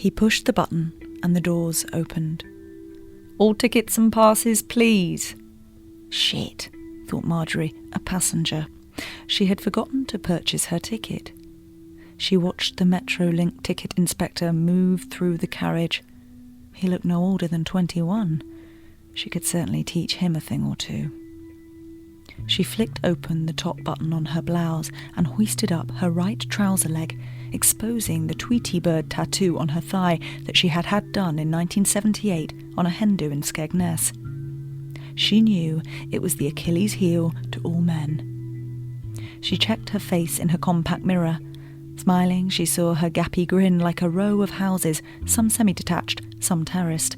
He pushed the button and the doors opened. "All tickets and passes, please." Shit, thought Marjorie, a passenger. She had forgotten to purchase her ticket. She watched the Metrolink ticket inspector move through the carriage. He looked no older than 21. She could certainly teach him a thing or two. She flicked open the top button on her blouse and hoisted up her right trouser leg, exposing the Tweety bird tattoo on her thigh that she had had done in 1978 on a hen do in Skegness. She knew it was the Achilles heel to all men. She checked her face in her compact mirror. Smiling, she saw her gappy grin like a row of houses, some semi-detached, some terraced.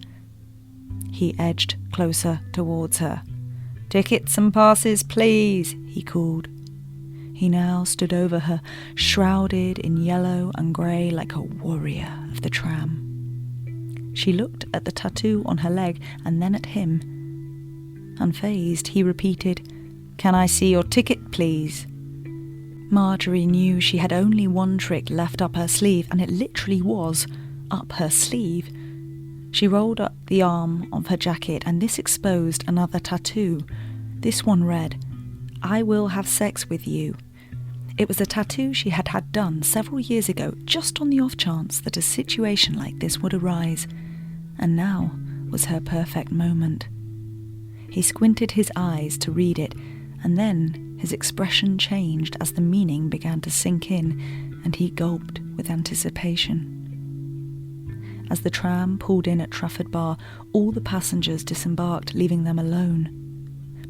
He edged closer towards her. "Tickets and passes, please," he called. He now stood over her, shrouded in yellow and grey like a warrior of the tram. She looked at the tattoo on her leg and then at him. Unfazed, he repeated, "Can I see your ticket, please?" Marjorie knew she had only one trick left up her sleeve, and it literally was up her sleeve. She rolled up the arm of her jacket, and this exposed another tattoo. This one read, "I will have sex with you." It was a tattoo she had had done several years ago, just on the off chance that a situation like this would arise, and now was her perfect moment. He squinted his eyes to read it, and then his expression changed as the meaning began to sink in, and he gulped with anticipation. As the tram pulled in at Trafford Bar, all the passengers disembarked, leaving them alone.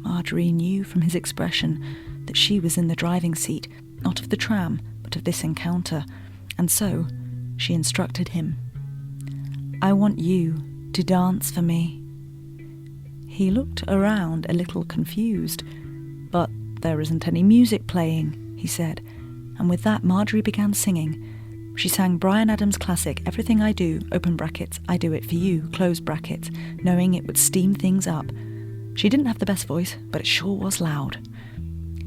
Marjorie knew from his expression that she was in the driving seat, not of the tram, but of this encounter, and so she instructed him. "I want you to dance for me." He looked around a little confused. "But there isn't any music playing," he said, and with that Marjorie began singing. She sang Bryan Adams' classic "Everything I Do, open brackets, I do it for you, close brackets," knowing it would steam things up. She didn't have the best voice, but it sure was loud.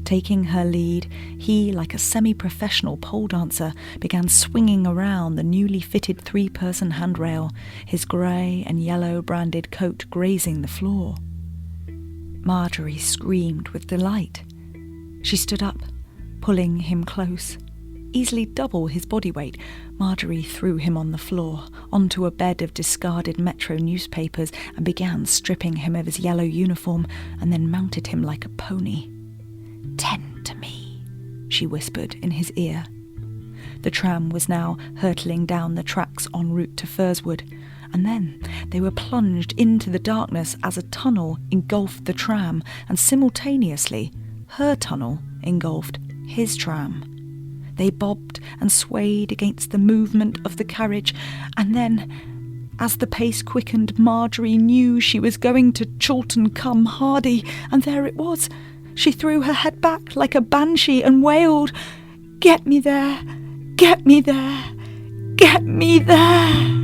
Taking her lead, he, like a semi-professional pole dancer, began swinging around the newly fitted three-person handrail, his grey and yellow branded coat grazing the floor. Marjorie screamed with delight. She stood up, pulling him close. Easily double his body weight, Marjorie threw him on the floor, onto a bed of discarded Metro newspapers, and began stripping him of his yellow uniform, and then mounted him like a pony. "Tend to me," she whispered in his ear. The tram was now hurtling down the tracks en route to Firswood, and then they were plunged into the darkness as a tunnel engulfed the tram, and simultaneously her tunnel engulfed his tram. They bobbed and swayed against the movement of the carriage, and then, as the pace quickened, Marjorie knew she was going to Chawton cum Hardy, and there it was. She threw her head back like a banshee and wailed, "Get me there! Get me there! Get me there!"